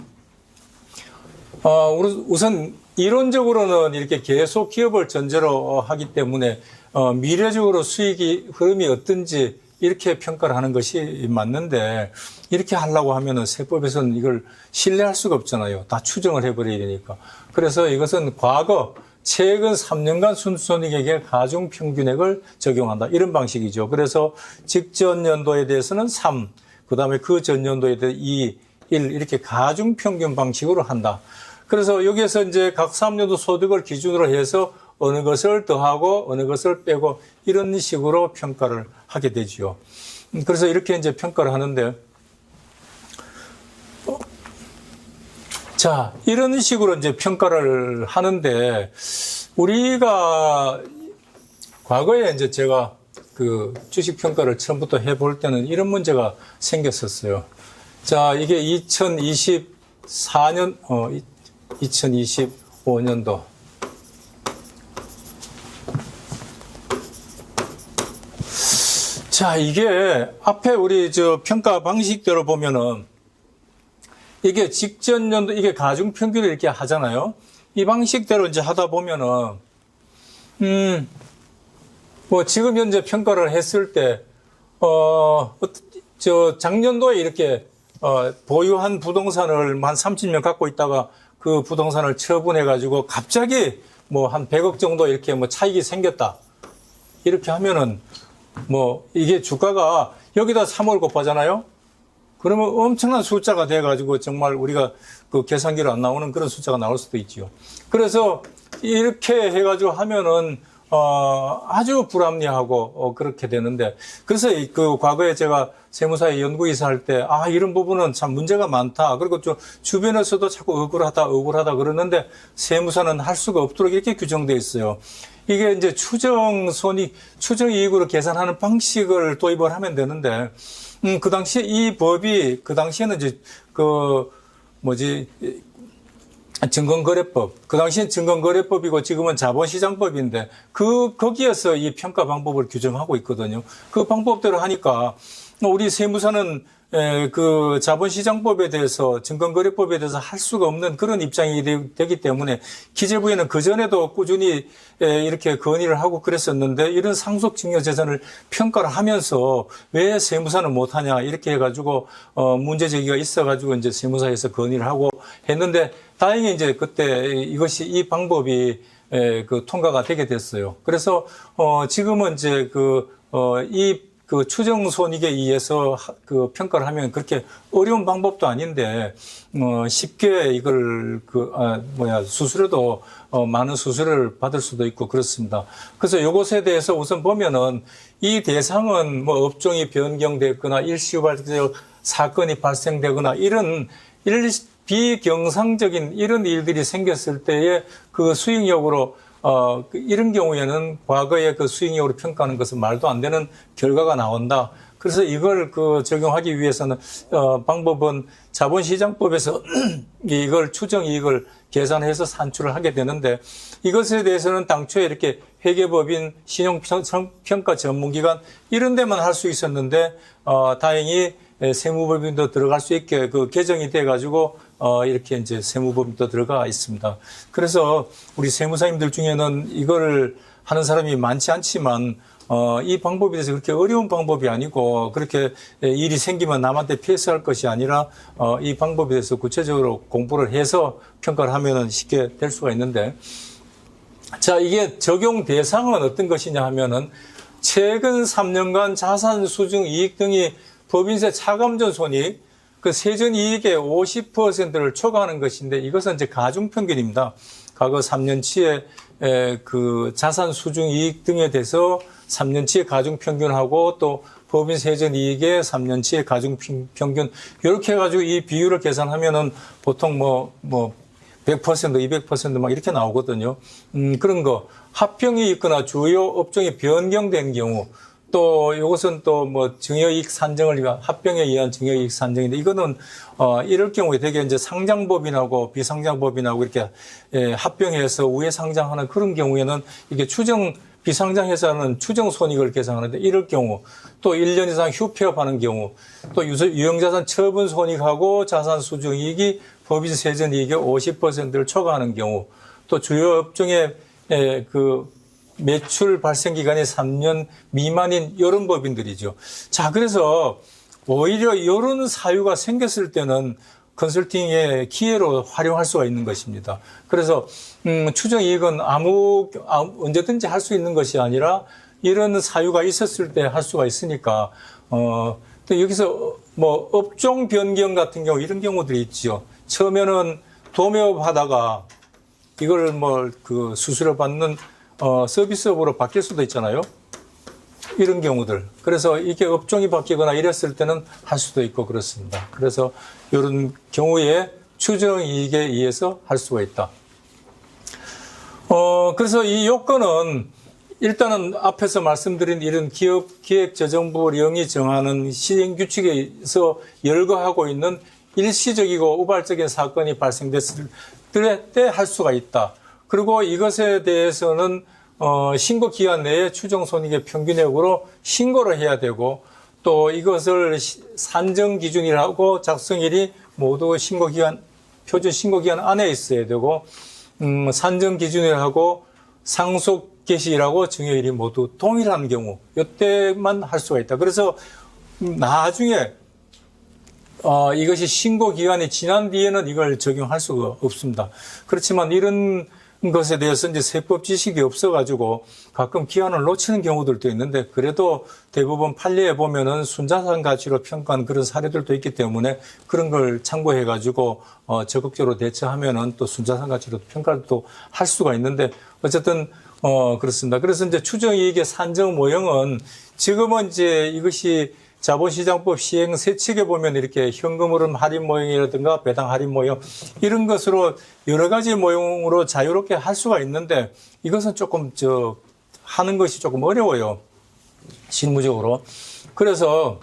[SPEAKER 1] 우선 이론적으로는 이렇게 계속 기업을 전제로 하기 때문에 미래적으로 수익이 흐름이 어떤지 이렇게 평가를 하는 것이 맞는데, 이렇게 하려고 하면은 세법에서는 이걸 신뢰할 수가 없잖아요. 다 추정을 해버려야 되니까. 그래서 이것은 과거 최근 3년간 순손익액의 가중평균액을 적용한다. 이런 방식이죠. 그래서 직전 연도에 대해서는 3, 그 다음에 그 전년도에 대해 2, 1 이렇게 가중평균 방식으로 한다. 그래서 여기에서 이제 각 3년도 소득을 기준으로 해서 어느 것을 더하고 어느 것을 빼고 이런 식으로 평가를 하게 되지요. 그래서 이렇게 이제 평가를 하는데, 자, 이런 식으로 이제 평가를 하는데, 우리가 과거에 이제 제가 그 주식 평가를 처음부터 해볼 때는 이런 문제가 생겼었어요. 자, 이게 2024년, 2025년도. 자, 이게 앞에 우리 저 평가 방식대로 보면은 이게 직전 연도, 이게 가중평균을 이렇게 하잖아요. 이 방식대로 이제 하다 보면은, 뭐 지금 현재 평가를 했을 때, 작년도에 이렇게, 보유한 부동산을 한 30년 갖고 있다가 그 부동산을 처분해가지고 갑자기 뭐 한 100억 정도 이렇게 뭐 차익이 생겼다. 이렇게 하면은 뭐 이게 주가가 여기다 3월 곱하잖아요. 그러면 엄청난 숫자가 돼가지고 정말 우리가 그 계산기로 안 나오는 그런 숫자가 나올 수도 있지요. 그래서 이렇게 해가지고 하면은 아주 불합리하고 그렇게 되는데, 그래서 그 과거에 제가 세무사에 연구이사 할 때 이런 부분은 참 문제가 많다. 그리고 좀 주변에서도 자꾸 억울하다 그러는데 세무사는 할 수가 없도록 이렇게 규정되어 있어요. 이게 이제 추정이익으로 계산하는 방식을 도입을 하면 되는데, 그 당시에 이 법이, 그 당시에는 이제 증권거래법. 그 당시엔 증권거래법이고 지금은 자본시장법인데 거기에서 이 평가 방법을 규정하고 있거든요. 그 방법대로 하니까 우리 세무사는 그 자본시장법에 대해서 증권거래법에 대해서 할 수가 없는 그런 입장이 되기 때문에 기재부에는 그전에도 꾸준히 이렇게 건의를 하고 그랬었는데, 이런 상속증여재산을 평가를 하면서 왜 세무사는 못하냐 이렇게 해가지고 문제 제기가 있어가지고 이제 세무사에서 건의를 하고 했는데, 다행히 이제 그때 이 방법이 그 통과가 되게 됐어요. 그래서 지금은 이제 그 추정 손익에 의해서 그 평가를 하면 그렇게 어려운 방법도 아닌데, 쉽게 이걸 수수료도 많은 수수료를 받을 수도 있고 그렇습니다. 그래서 이것에 대해서 우선 보면은 이 대상은 뭐 업종이 변경됐거나 일시유발적 사건이 발생되거나 이런 비경상적인 이런 일들이 생겼을 때에 그 수익력으로 이런 경우에는 과거에 그 수익력으로 평가하는 것은 말도 안 되는 결과가 나온다. 그래서 이걸 적용하기 위해서는 방법은 자본시장법에서 이걸 추정이익을 계산해서 산출을 하게 되는데, 이것에 대해서는 당초에 이렇게 회계법인, 신용평가 전문기관 이런 데만 할 수 있었는데 다행히 세무법인도 들어갈 수 있게 그 개정이 돼가지고 이렇게 이제 세무법인도 들어가 있습니다. 그래서 우리 세무사님들 중에는 이걸 하는 사람이 많지 않지만 이 방법에 대해서 그렇게 어려운 방법이 아니고, 그렇게 일이 생기면 남한테 피해서 할 것이 아니라 이 방법에 대해서 구체적으로 공부를 해서 평가를 하면은 쉽게 될 수가 있는데, 자, 이게 적용 대상은 어떤 것이냐 하면은 최근 3년간 자산 수중 이익 등이 법인세 차감전 손익, 그 세전 이익의 50%를 초과하는 것인데, 이것은 이제 가중평균입니다. 과거 3년치의 그 자산 수중 이익 등에 대해서 3년치의 가중평균하고 또 법인 세전 이익의 3년치의 가중평균, 이렇게 해가지고 이 비율을 계산하면은 보통 100%, 200% 막 이렇게 나오거든요. 그런 거. 합병이 있거나 주요 업종이 변경된 경우, 또 이것은 또 증여이익 산정을 위한 합병에 의한 증여이익 산정인데, 이거는 이럴 경우에 되게 이제 상장법인하고 비상장법인하고 이렇게 합병해서 우회 상장하는 그런 경우에는 이게 비상장회사는 추정 손익을 계산하는데, 이럴 경우 또 1년 이상 휴폐업하는 경우, 또 유형자산 처분 손익하고 자산 수중 이익이 법인 세전 이익의 50%를 초과하는 경우, 또 주요 업종의 그 매출 발생 기간이 3년 미만인 이런 법인들이죠. 자, 그래서 오히려 이런 사유가 생겼을 때는 컨설팅의 기회로 활용할 수가 있는 것입니다. 그래서 추정이익은 언제든지 할 수 있는 것이 아니라 이런 사유가 있었을 때 할 수가 있으니까 또 여기서 업종 변경 같은 경우 이런 경우들이 있죠. 처음에는 도매업 하다가 이걸 그 수수료 받는 서비스업으로 바뀔 수도 있잖아요. 이런 경우들. 그래서 이게 업종이 바뀌거나 이랬을 때는 할 수도 있고 그렇습니다. 그래서 이런 경우에 추정이익에 의해서 할 수가 있다. 그래서 이 요건은 일단은 앞에서 말씀드린 이런 기획재정부령이 정하는 시행규칙에서 열거하고 있는 일시적이고 우발적인 사건이 발생됐을 때 할 수가 있다. 그리고 이것에 대해서는 신고 기한 내에 추정손익의 평균액으로 신고를 해야 되고, 또 이것을 산정 기준이라고 작성일이 모두 신고기한, 표준 신고기한 안에 있어야 되고, 산정 기준이라고 상속 개시일하고 증여일이 모두 동일한 경우, 이때만 할 수가 있다. 그래서 나중에 이것이 신고 기간이 지난 뒤에는 이걸 적용할 수가 없습니다. 그렇지만 이런 것에 대해서 이제 세법 지식이 없어가지고 가끔 기한을 놓치는 경우들도 있는데, 그래도 대부분 판례에 보면은 순자산 가치로 평가한 그런 사례들도 있기 때문에 그런 걸 참고해가지고 적극적으로 대처하면은 또 순자산 가치로 평가를 또 할 수가 있는데, 어쨌든 그렇습니다. 그래서 이제 추정이익의 산정 모형은 지금은 이제 이것이 자본시장법 시행 세칙에 보면 이렇게 현금 흐름 할인 모형이라든가 배당 할인 모형 이런 것으로 여러 가지 모형으로 자유롭게 할 수가 있는데, 이것은 조금 하는 것이 조금 어려워요. 실무적으로. 그래서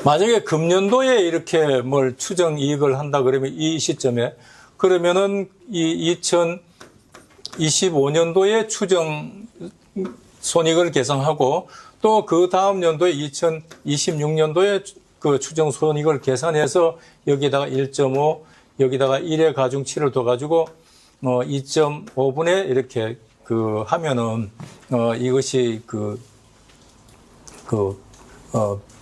[SPEAKER 1] 만약에 금년도에 이렇게 뭘 추정 이익을 한다 그러면 이 시점에, 그러면은 이 2025년도에 추정 손익을 계산하고, 또 그 다음 연도에 2026년도에 그 추정 손익을 계산해서 여기다가 1.5, 여기다가 1의 가중치를 둬가지고 2.5분의 이렇게 하면은 이것이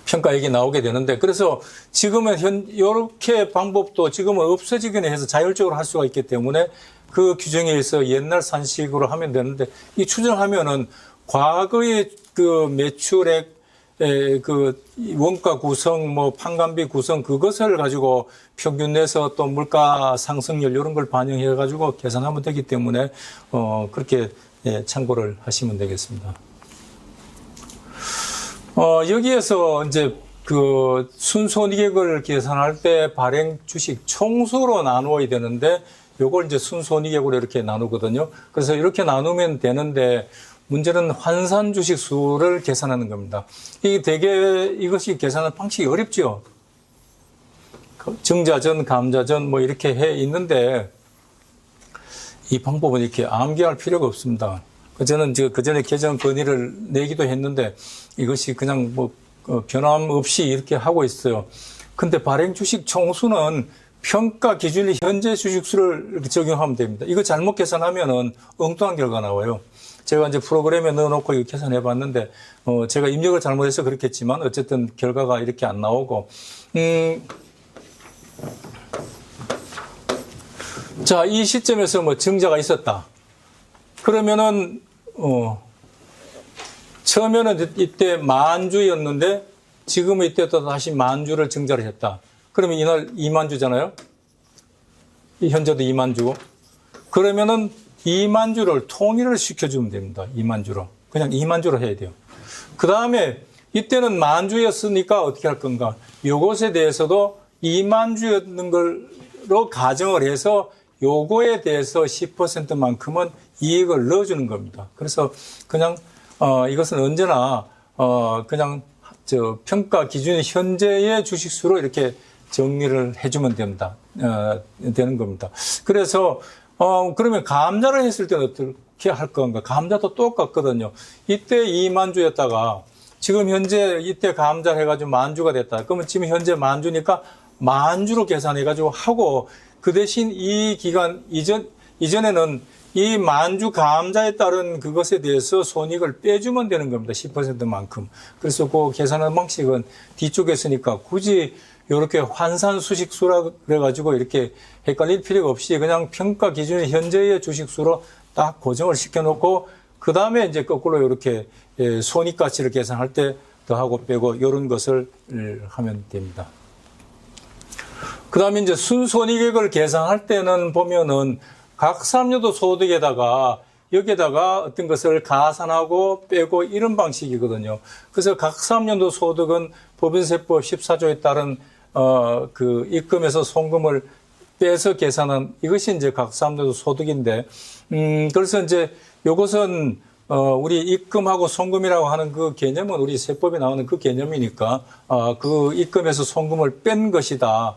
[SPEAKER 1] 평가액이 나오게 되는데, 그래서 지금은 이렇게 방법도 지금은 없어지긴 해서 자율적으로 할 수가 있기 때문에 그 규정에 의해서 옛날 산식으로 하면 되는데, 이 추정하면은 과거의 그 매출액, 원가 구성, 판관비 구성, 그것을 가지고 평균 내서 또 물가 상승률 이런 걸 반영해 가지고 계산하면 되기 때문에, 그렇게 참고를 하시면 되겠습니다. 여기에서 이제 순손익액을 계산할 때 발행 주식 총수로 나누어야 되는데, 요걸 이제 순손익액으로 이렇게 나누거든요. 그래서 이렇게 나누면 되는데, 문제는 환산 주식 수를 계산하는 겁니다. 이게 되게 이것이 계산하는 방식이 어렵죠. 정자전, 감자전 이렇게 해 있는데, 이 방법은 이렇게 암기할 필요가 없습니다. 저는 그전에 개정 건의를 내기도 했는데, 이것이 그냥 변함 없이 이렇게 하고 있어요. 근데 발행 주식 총수는 평가 기준이 현재 주식수를 적용하면 됩니다. 이거 잘못 계산하면은 엉뚱한 결과 나와요. 제가 이제 프로그램에 넣어놓고 이거 계산해 봤는데, 제가 입력을 잘못해서 그렇겠지만, 어쨌든 결과가 이렇게 안 나오고, 자, 이 시점에서 증자가 있었다. 그러면은, 처음에는 이때 10,000주였는데, 지금은 이때 또 다시 10,000주를 증자를 했다. 그러면 이날 20,000주잖아요? 현재도 20,000주. 그러면은 20,000주를 통일을 시켜주면 됩니다. 20,000주로. 그냥 20,000주로 해야 돼요. 그 다음에 이때는 10,000주였으니까 어떻게 할 건가? 요것에 대해서도 20,000주였는 걸로 가정을 해서 요거에 대해서 10%만큼은 이익을 넣어주는 겁니다. 그래서 그냥, 이것은 언제나, 그냥 평가 기준 현재의 주식수로 이렇게 정리를 해주면 됩니다. 되는 겁니다. 그래서, 그러면 감자를 했을 때는 어떻게 할 건가? 감자도 똑같거든요. 이때 20,000주였다가 지금 현재 이때 감자를 해가지고 10,000주가 됐다. 그러면 지금 현재 10,000주니까 10,000주로 계산해가지고 하고, 그 대신 이 기간 이전에는 이 10,000주 감자에 따른 그것에 대해서 손익을 빼주면 되는 겁니다. 10%만큼. 그래서 그 계산하는 방식은 뒤쪽에 있으니까 굳이 이렇게 환산 수식수라 그래가지고 이렇게 헷갈릴 필요가 없이 그냥 평가 기준의 현재의 주식수로 딱 고정을 시켜놓고, 그 다음에 이제 거꾸로 이렇게 손익 가치를 계산할 때 더하고 빼고 이런 것을 하면 됩니다. 그 다음에 이제 순손익액을 계산할 때는 보면은 각삼료도 소득에다가 여기에다가 어떤 것을 가산하고 빼고 이런 방식이거든요. 그래서 각삼년도 소득은 법인세법 14조에 따른 그 입금에서 송금을 빼서 계산한 이것이 이제 각삼년도 소득인데, 그래서 이제 요것은 우리 입금하고 송금이라고 하는 그 개념은 우리 세법에 나오는 그 개념이니까 그 입금에서 송금을 뺀 것이다.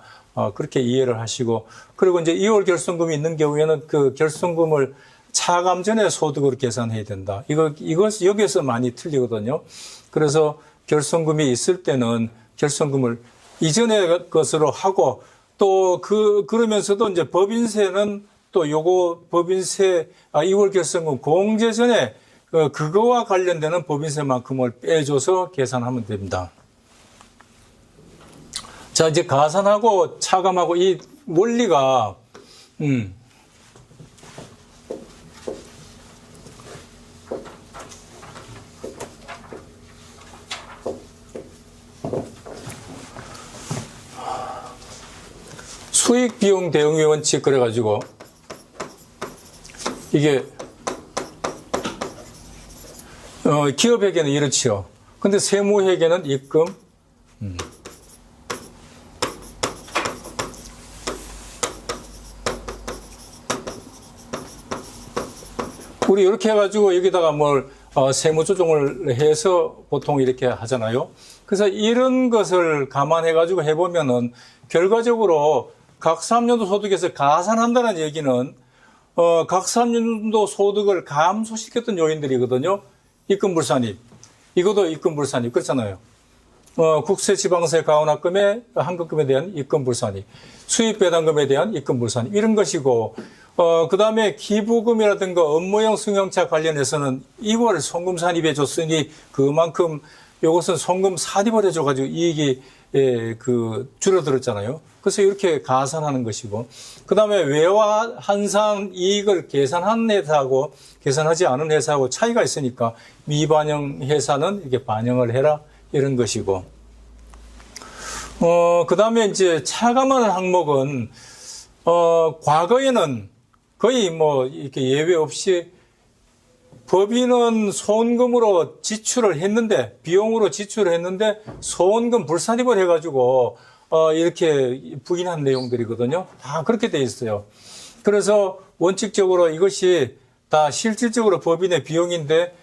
[SPEAKER 1] 그렇게 이해를 하시고, 그리고 이제 2월 결손금이 있는 경우에는 그 결손금을 차감 전에 소득으로 계산해야 된다. 이것 여기에서 많이 틀리거든요. 그래서 결손금이 있을 때는 결손금을 이전의 것으로 하고, 또 그러면서도 이제 법인세는 또 요거 법인세 2월 결손금 공제 전에 그거와 관련되는 법인세만큼을 빼줘서 계산하면 됩니다. 자, 이제 가산하고 차감하고 이 원리가 수익 비용 대응의 원칙 그래가지고 이게 기업에게는 이렇지요. 근데 세무에게는 입금. 우리 이렇게 해가지고 여기다가 뭘 세무 조정을 해서 보통 이렇게 하잖아요. 그래서 이런 것을 감안해가지고 해보면은 결과적으로 각 3년도 소득에서 가산한다는 얘기는 각 3년도 소득을 감소시켰던 요인들이거든요. 입금불산입. 이것도 입금불산입. 그렇잖아요. 국세, 지방세, 가원합금의 한급금에 대한 입금불산입. 수입배당금에 대한 입금불산입. 이런 것이고, 그 다음에 기부금이라든가 업무용 승용차 관련해서는 2월 송금 산입해 줬으니 그만큼 요것은 송금 산입을 해줘가지고 이익이 줄어들었잖아요. 그래서 이렇게 가산하는 것이고, 그 다음에 외화 한산 이익을 계산한 회사하고 계산하지 않은 회사하고 차이가 있으니까 미반영 회사는 이렇게 반영을 해라 이런 것이고, 그 다음에 이제 차감하는 항목은 과거에는 거의 뭐 이렇게 예외 없이 법인은 소원금으로 지출을 했는데, 비용으로 지출을 했는데 소원금 불산입을 해가지고 이렇게 부인한 내용들이거든요. 다 그렇게 돼 있어요. 그래서 원칙적으로 이것이 다 실질적으로 법인의 비용인데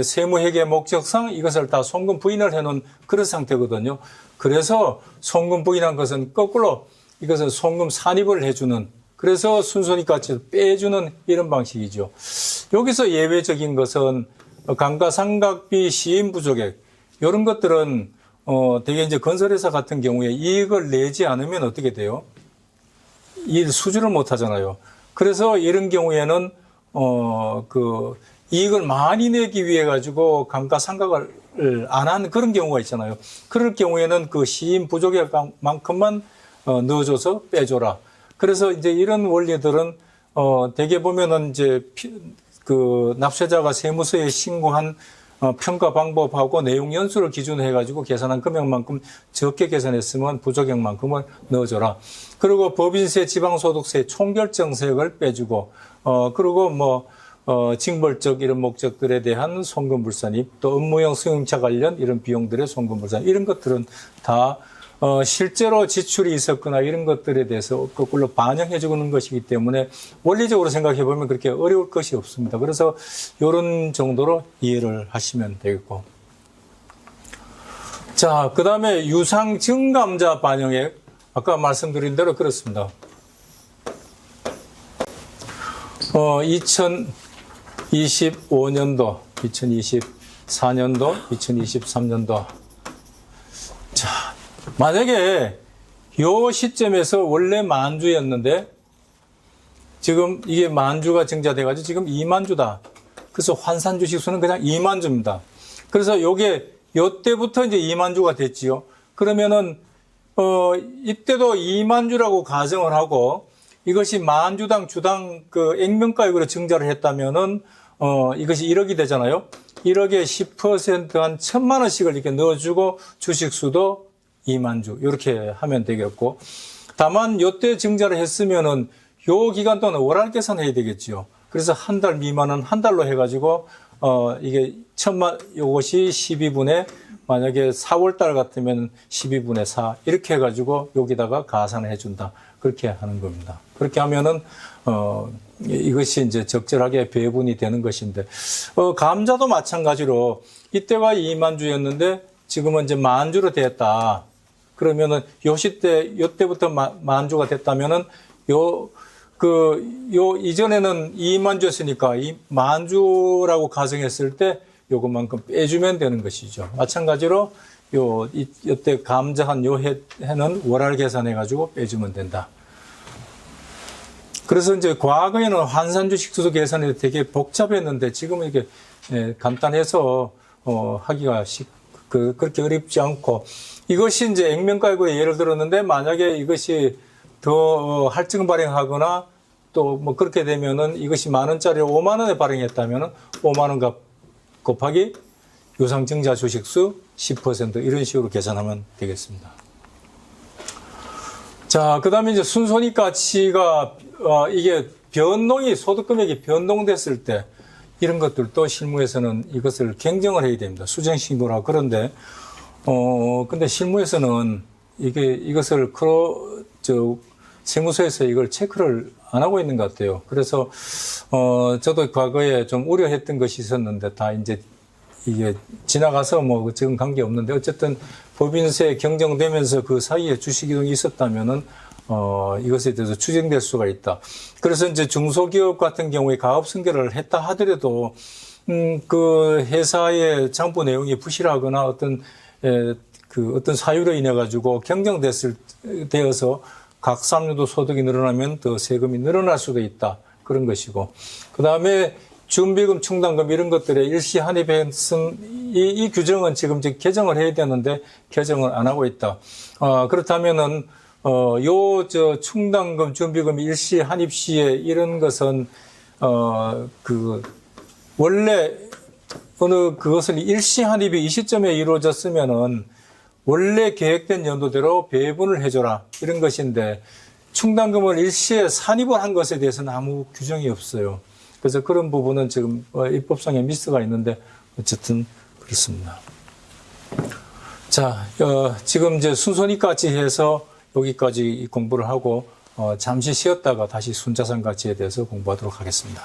[SPEAKER 1] 세무회계 목적상 이것을 다 송금 부인을 해놓은 그런 상태거든요. 그래서 송금 부인한 것은 거꾸로 이것은 송금 산입을 해주는, 그래서 순손익가치를 빼주는 이런 방식이죠. 여기서 예외적인 것은 감가상각비 시인부조액 이런 것들은 되게 이제 건설회사 같은 경우에 이익을 내지 않으면 어떻게 돼요? 이 수주를 못 하잖아요. 그래서 이런 경우에는 그 이익을 많이 내기 위해 가지고 감가상각을 안 한 그런 경우가 있잖아요. 그럴 경우에는 그 시인 부족액만큼만 넣어줘서 빼줘라. 그래서 이제 이런 원리들은 대개 보면은 이제 그 납세자가 세무서에 신고한 평가 방법하고 내용 연수를 기준으로 해가지고 계산한 금액만큼 적게 계산했으면 부족액만큼을 넣어줘라. 그리고 법인세, 지방소득세, 총결정세액을 빼주고, 그리고 뭐 징벌적 이런 목적들에 대한 송금불산입, 또 업무용 승용차 관련 이런 비용들의 송금불산입, 이런 것들은 다 실제로 지출이 있었거나 이런 것들에 대해서 거꾸로 반영해 주는 것이기 때문에 원리적으로 생각해 보면 그렇게 어려울 것이 없습니다. 그래서 이런 정도로 이해를 하시면 되겠고. 자, 그 다음에 유상 증감자 반영액. 아까 말씀드린 대로 그렇습니다. 2025년도, 2024년도, 2023년도. 자, 만약에 요 시점에서 원래 만주였는데 지금 이게 만주가 증자돼가지고 지금 2만주다. 그래서 환산 주식수는 그냥 2만주입니다. 그래서 요게 요때부터 이제 2만주가 됐지요. 그러면은 이때도 2만주라고 가정을 하고 이것이 만주당 주당 그 액면가액으로 증자를 했다면은 이것이 1억이 되잖아요. 1억에 10% 한 1,000만 원씩을 이렇게 넣어주고 주식수도 2만주 이렇게 하면 되겠고, 다만 요때 증자를 했으면은 요 기간 동안 월할 계산해야 되겠죠. 그래서 한 달 미만은 한 달로 해가지고 이게 1,000만 요것이 12분의 만약에 4월 달 같으면 12분의 4 이렇게 해가지고 여기다가 가산을 해준다. 그렇게 하는 겁니다. 그렇게 하면은 이것이 이제 적절하게 배분이 되는 것인데, 감자도 마찬가지로 이때가 2만 주였는데 지금은 이제 만 주로 됐다. 그러면은 요 때부터 만 주가 됐다면은 요 이전에는 2만 주였으니까 이 만 주라고 가정했을 때 요것만큼 빼주면 되는 것이죠. 마찬가지로 이때 감자한 요 해는 월할 계산해가지고 빼주면 된다. 그래서 이제 과거에는 환산주식수도 계산이 되게 복잡했는데 지금은 이게 간단해서 하기가 그렇게 어렵지 않고, 이것이 이제 액면가액으로 예를 들었는데 만약에 이것이 더 할증 발행하거나 또 뭐 그렇게 되면은 이것이 10,000원짜리를 50,000원에 발행했다면은 50,000원 곱하기 유상증자 주식수 10% 이런 식으로 계산하면 되겠습니다. 자, 그 다음에 이제 순손익 가치가, 이게 소득 금액이 변동됐을 때, 이런 것들도 실무에서는 이것을 경정을 해야 됩니다. 수정신고라. 그런데, 근데 실무에서는 이것을 세무서에서 이걸 체크를 안 하고 있는 것 같아요. 그래서, 저도 과거에 좀 우려했던 것이 있었는데, 다 이제 이게 지나가서 뭐 지금 관계 없는데, 어쨌든 법인세 경정되면서 그 사이에 주식이동이 있었다면은, 이것에 대해서 추정될 수가 있다. 그래서 이제 중소기업 같은 경우에 가업 승계를 했다 하더라도, 그 회사의 장부 내용이 부실하거나 어떤 사유로 인해 가지고 되어서 각산류도 소득이 늘어나면 더 세금이 늘어날 수도 있다. 그런 것이고. 그 다음에 준비금, 충당금 이런 것들에 일시 한입했음, 이 규정은 지금 개정을 해야 되는데 개정을 안 하고 있다. 그렇다면은, 충당금, 준비금, 일시 한입 시에 이런 것은, 원래, 그것을 일시 한입이 이 시점에 이루어졌으면은 원래 계획된 연도대로 배분을 해줘라. 이런 것인데, 충당금을 일시에 산입을 한 것에 대해서는 아무 규정이 없어요. 그래서 그런 부분은 지금 입법상의 미스가 있는데, 어쨌든 그렇습니다. 자, 지금 이제 순손익가치 해서 여기까지 공부를 하고, 잠시 쉬었다가 다시 순자산 가치에 대해서 공부하도록 하겠습니다.